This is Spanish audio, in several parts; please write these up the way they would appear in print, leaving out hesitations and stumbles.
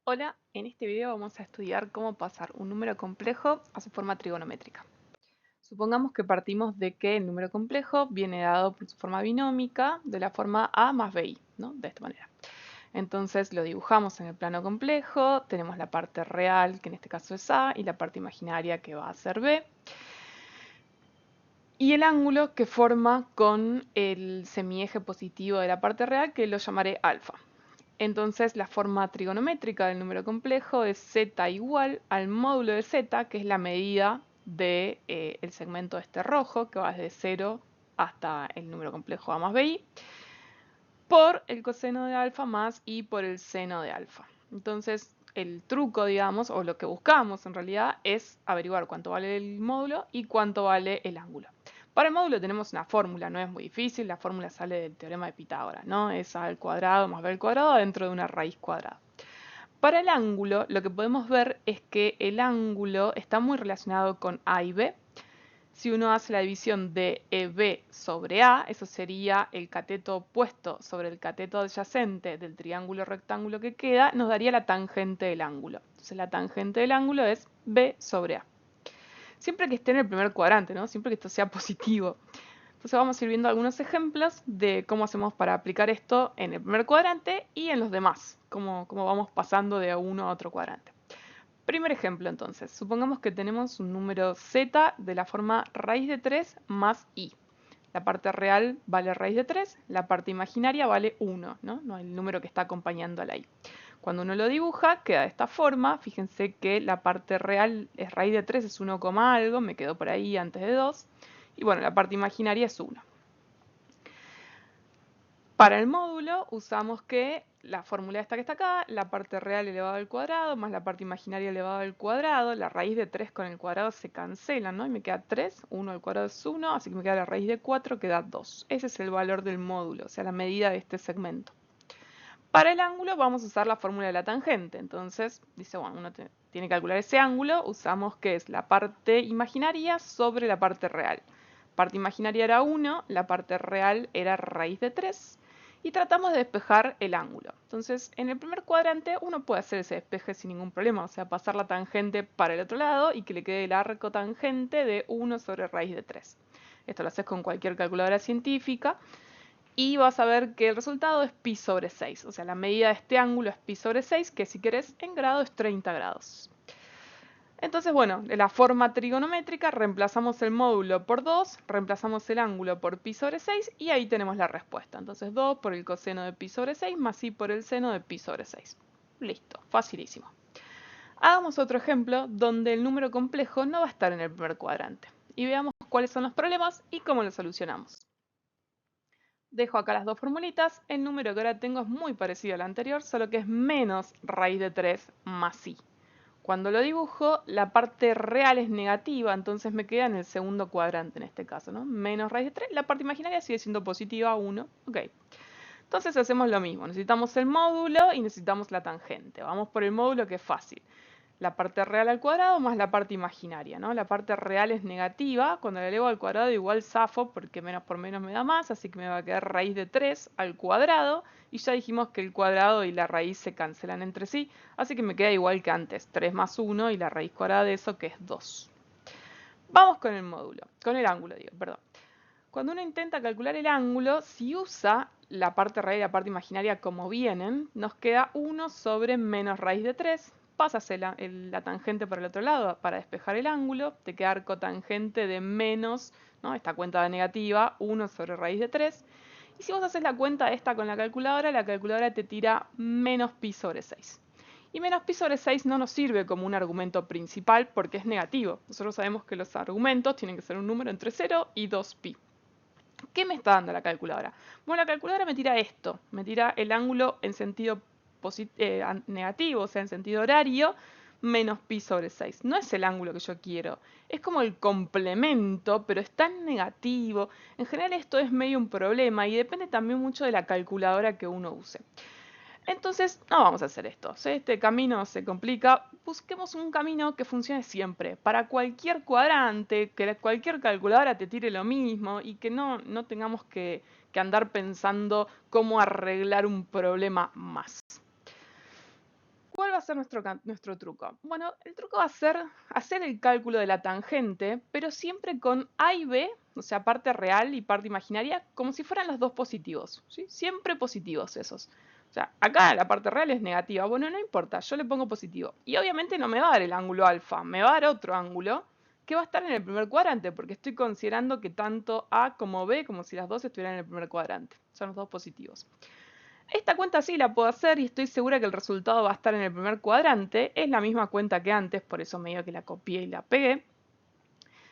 Hola, en este video vamos a estudiar cómo pasar un número complejo a su forma trigonométrica. Supongamos que partimos de que el número complejo viene dado por su forma binómica de la forma a más bi, ¿no? De esta manera. Entonces lo dibujamos en el plano complejo, tenemos la parte real, que en este caso es a, y la parte imaginaria, que va a ser b, y el ángulo que forma con el semieje positivo de la parte real, que lo llamaré alfa. Entonces la forma trigonométrica del número complejo es z igual al módulo de z, que es la medida del segmento este rojo, que va desde 0 hasta el número complejo a más bi, por el coseno de alfa más i por el seno de alfa. Entonces el truco, digamos, o lo que buscamos en realidad, es averiguar cuánto vale el módulo y cuánto vale el ángulo. Para el módulo tenemos una fórmula, no es muy difícil, la fórmula sale del teorema de Pitágoras, ¿no? Es a al cuadrado más b al cuadrado dentro de una raíz cuadrada. Para el ángulo, lo que podemos ver es que el ángulo está muy relacionado con a y b. Si uno hace la división de EB sobre A, eso sería el cateto opuesto sobre el cateto adyacente del triángulo rectángulo que queda, nos daría la tangente del ángulo. Entonces la tangente del ángulo es B sobre A. Siempre que esté en el primer cuadrante, ¿no? Siempre que esto sea positivo. Entonces vamos a ir viendo algunos ejemplos de cómo hacemos para aplicar esto en el primer cuadrante y en los demás, cómo vamos pasando de uno a otro cuadrante. Primer ejemplo entonces, supongamos que tenemos un número z de la forma raíz de 3 más i. La parte real vale raíz de 3, la parte imaginaria vale 1, ¿no? No el número que está acompañando a la i. Cuando uno lo dibuja, queda de esta forma. Fíjense que la parte real es raíz de 3, es 1, algo, me quedó por ahí antes de 2. Y bueno, la parte imaginaria es 1. Para el módulo usamos que la fórmula esta que está acá, la parte real elevado al cuadrado más la parte imaginaria elevado al cuadrado, la raíz de 3 con el cuadrado se cancelan, ¿no? Y me queda 3, 1 al cuadrado es 1, así que me queda la raíz de 4, que da 2. Ese es el valor del módulo, o sea, la medida de este segmento. Para el ángulo vamos a usar la fórmula de la tangente, entonces dice, bueno, uno tiene que calcular ese ángulo, usamos que es la parte imaginaria sobre la parte real. Parte imaginaria era 1, la parte real era raíz de 3, y tratamos de despejar el ángulo. Entonces, en el primer cuadrante uno puede hacer ese despeje sin ningún problema, o sea, pasar la tangente para el otro lado y que le quede el arco tangente de 1 sobre raíz de 3. Esto lo haces con cualquier calculadora científica y vas a ver que el resultado es pi sobre 6, o sea, la medida de este ángulo es pi sobre 6, que si querés en grado es 30 grados. Entonces, bueno, de la forma trigonométrica reemplazamos el módulo por 2, reemplazamos el ángulo por pi sobre 6 y ahí tenemos la respuesta. Entonces 2 por el coseno de pi sobre 6 más i por el seno de pi sobre 6. Listo, facilísimo. Hagamos otro ejemplo donde el número complejo no va a estar en el primer cuadrante. Y veamos cuáles son los problemas y cómo los solucionamos. Dejo acá las dos formulitas. El número que ahora tengo es muy parecido al anterior, solo que es menos raíz de 3 más i. Cuando lo dibujo, la parte real es negativa, entonces me queda en el segundo cuadrante en este caso, ¿no? Menos raíz de 3, la parte imaginaria sigue siendo positiva, 1. Ok. Entonces hacemos lo mismo, necesitamos el módulo y necesitamos la tangente. Vamos por el módulo, que es fácil. La parte real al cuadrado más la parte imaginaria, ¿no? La parte real es negativa, cuando la elevo al cuadrado igual zafo, porque menos por menos me da más, así que me va a quedar raíz de 3 al cuadrado, y ya dijimos que el cuadrado y la raíz se cancelan entre sí, así que me queda igual que antes, 3 más 1 y la raíz cuadrada de eso, que es 2. Vamos con el módulo, con el ángulo, digo, perdón. Cuando uno intenta calcular el ángulo, si usa la parte real y la parte imaginaria como vienen, nos queda 1 sobre menos raíz de 3. Pasas la tangente por el otro lado para despejar el ángulo, te queda arco tangente de menos, ¿no? Esta cuenta de negativa, 1 sobre raíz de 3. Y si vos haces la cuenta esta con la calculadora te tira menos pi sobre 6. Y menos pi sobre 6 no nos sirve como un argumento principal porque es negativo. Nosotros sabemos que los argumentos tienen que ser un número entre 0 y 2pi. ¿Qué me está dando la calculadora? Bueno, la calculadora me tira esto, me tira el ángulo en sentido negativo, o sea, en sentido horario, menos pi sobre 6. No es el ángulo que yo quiero, es como el complemento, pero es tan negativo. En general esto es medio un problema y depende también mucho de la calculadora que uno use. Entonces, no vamos a hacer esto. Si este camino se complica, busquemos un camino que funcione siempre. Para cualquier cuadrante, que cualquier calculadora te tire lo mismo y que no tengamos que andar pensando cómo arreglar un problema más. va a ser nuestro truco? Bueno, el truco va a ser hacer el cálculo de la tangente, pero siempre con A y B, o sea, parte real y parte imaginaria, como si fueran los dos positivos, ¿sí? Siempre positivos esos. O sea, acá la parte real es negativa. Bueno, no importa, yo le pongo positivo. Y obviamente no me va a dar el ángulo alfa, me va a dar otro ángulo que va a estar en el primer cuadrante, porque estoy considerando que tanto A como B, como si las dos estuvieran en el primer cuadrante. Son los dos positivos. Esta cuenta sí la puedo hacer y estoy segura que el resultado va a estar en el primer cuadrante. Es la misma cuenta que antes, por eso medio que la copié y la pegué.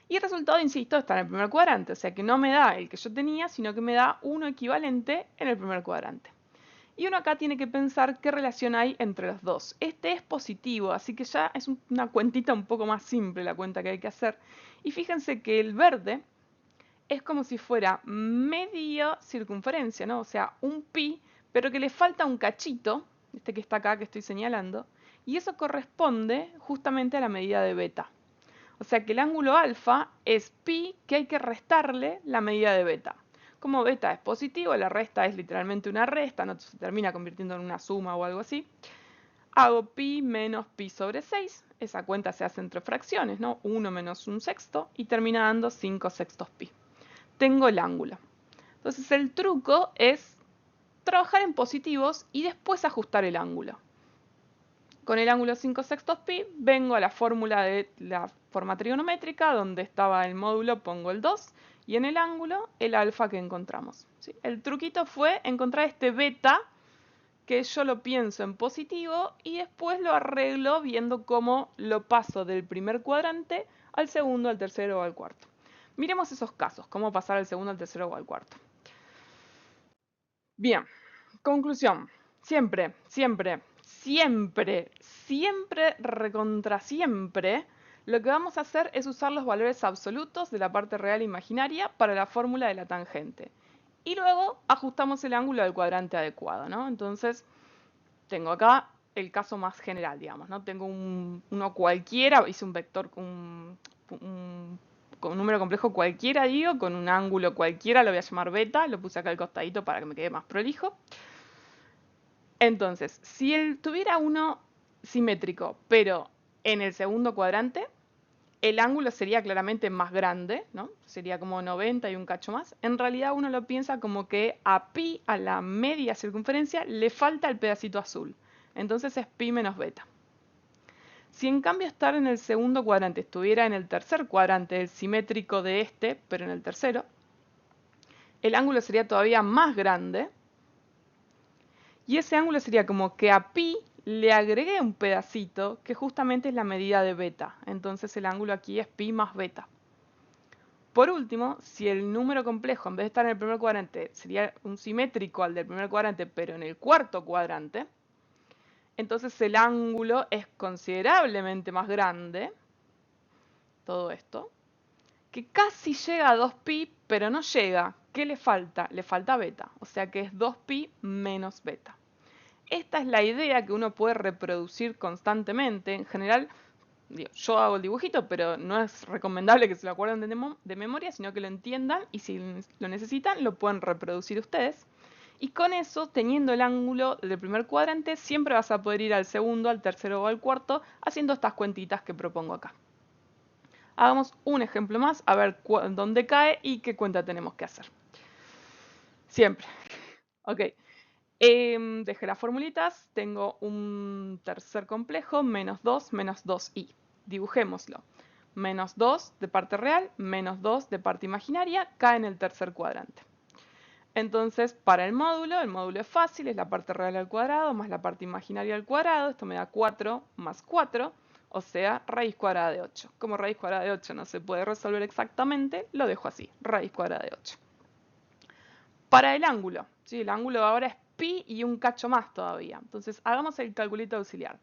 Y el resultado, insisto, está en el primer cuadrante. O sea que no me da el que yo tenía, sino que me da uno equivalente en el primer cuadrante. Y uno acá tiene que pensar qué relación hay entre los dos. Este es positivo, así que ya es una cuentita un poco más simple la cuenta que hay que hacer. Y fíjense que el verde es como si fuera media circunferencia, ¿no? O sea, un pi, pero que le falta un cachito, este que está acá que estoy señalando, y eso corresponde justamente a la medida de beta. O sea que el ángulo alfa es pi que hay que restarle la medida de beta. Como beta es positivo, la resta es literalmente una resta, no se termina convirtiendo en una suma o algo así. Hago pi menos pi sobre 6, esa cuenta se hace entre fracciones, ¿no? 1 menos 1 sexto, y termina dando 5 sextos pi. Tengo el ángulo. Entonces el truco es trabajar en positivos y después ajustar el ángulo. Con el ángulo 5 sextos pi vengo a la fórmula de la forma trigonométrica, donde estaba el módulo, pongo el 2, y en el ángulo el alfa que encontramos. ¿Sí? El truquito fue encontrar este beta, que yo lo pienso en positivo, y después lo arreglo viendo cómo lo paso del primer cuadrante al segundo, al tercero o al cuarto. Miremos esos casos, cómo pasar al segundo, al tercero o al cuarto. Bien, conclusión. Siempre, siempre, siempre, siempre, recontra siempre, lo que vamos a hacer es usar los valores absolutos de la parte real e imaginaria para la fórmula de la tangente. Y luego ajustamos el ángulo del cuadrante adecuado, ¿no? Entonces, tengo acá el caso más general, digamos, ¿no? Tengo uno cualquiera, hice un vector, con un número complejo cualquiera, digo, con un ángulo cualquiera, lo voy a llamar beta, lo puse acá al costadito para que me quede más prolijo. Entonces, si él tuviera uno simétrico, pero en el segundo cuadrante, el ángulo sería claramente más grande, ¿no? Sería como 90 y un cacho más. En realidad uno lo piensa como que a pi, a la media circunferencia, le falta el pedacito azul. Entonces es pi menos beta. Si en cambio estar en el segundo cuadrante estuviera en el tercer cuadrante, el simétrico de este, pero en el tercero, el ángulo sería todavía más grande. Y ese ángulo sería como que a pi le agregué un pedacito que justamente es la medida de beta. Entonces el ángulo aquí es pi más beta. Por último, si el número complejo en vez de estar en el primer cuadrante sería un simétrico al del primer cuadrante, pero en el cuarto cuadrante, entonces el ángulo es considerablemente más grande, todo esto, que casi llega a 2pi, pero no llega. ¿Qué le falta? Le falta beta, o sea que es 2pi menos beta. Esta es la idea que uno puede reproducir constantemente. En general, yo hago el dibujito, pero no es recomendable que se lo acuerden de memoria, sino que lo entiendan y si lo necesitan, lo pueden reproducir ustedes. Y con eso, teniendo el ángulo del primer cuadrante, siempre vas a poder ir al segundo, al tercero o al cuarto, haciendo estas cuentitas que propongo acá. Hagamos un ejemplo más, a ver dónde cae y qué cuenta tenemos que hacer. Siempre. Ok. Dejé las formulitas, tengo un tercer complejo, menos 2i. Dibujémoslo. Menos 2 de parte real, menos 2 de parte imaginaria, cae en el tercer cuadrante. Entonces, para el módulo es fácil, es la parte real al cuadrado más la parte imaginaria al cuadrado. Esto me da 4 más 4, o sea, raíz cuadrada de 8. Como raíz cuadrada de 8 no se puede resolver exactamente, lo dejo así, raíz cuadrada de 8. Para el ángulo, ¿sí? El ángulo ahora es pi y un cacho más todavía. Entonces, hagamos el calculito auxiliar.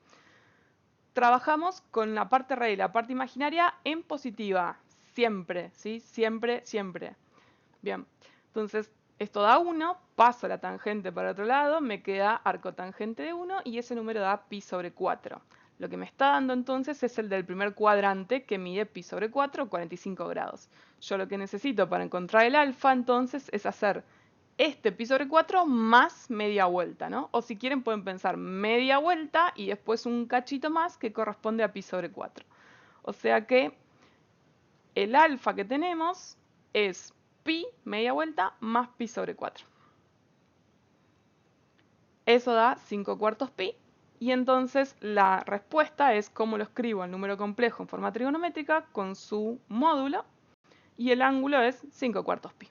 Trabajamos con la parte real y la parte imaginaria en positiva, siempre, ¿sí? Siempre, siempre. Bien, entonces esto da 1, paso la tangente para otro lado, me queda arco tangente de 1 y ese número da pi sobre 4. Lo que me está dando entonces es el del primer cuadrante que mide pi sobre 4, 45 grados. Yo lo que necesito para encontrar el alfa entonces es hacer este pi sobre 4 más media vuelta, ¿no? O si quieren pueden pensar media vuelta y después un cachito más que corresponde a pi sobre 4. O sea que el alfa que tenemos es pi media vuelta más pi sobre 4. Eso da 5 cuartos pi. Y entonces la respuesta es cómo lo escribo el número complejo en forma trigonométrica con su módulo. Y el ángulo es 5 cuartos pi.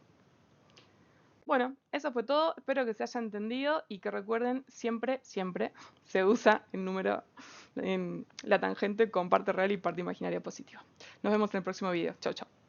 Bueno, eso fue todo. Espero que se haya entendido y que recuerden, siempre, siempre se usa el número en la tangente con parte real y parte imaginaria positiva. Nos vemos en el próximo video. Chau, chau.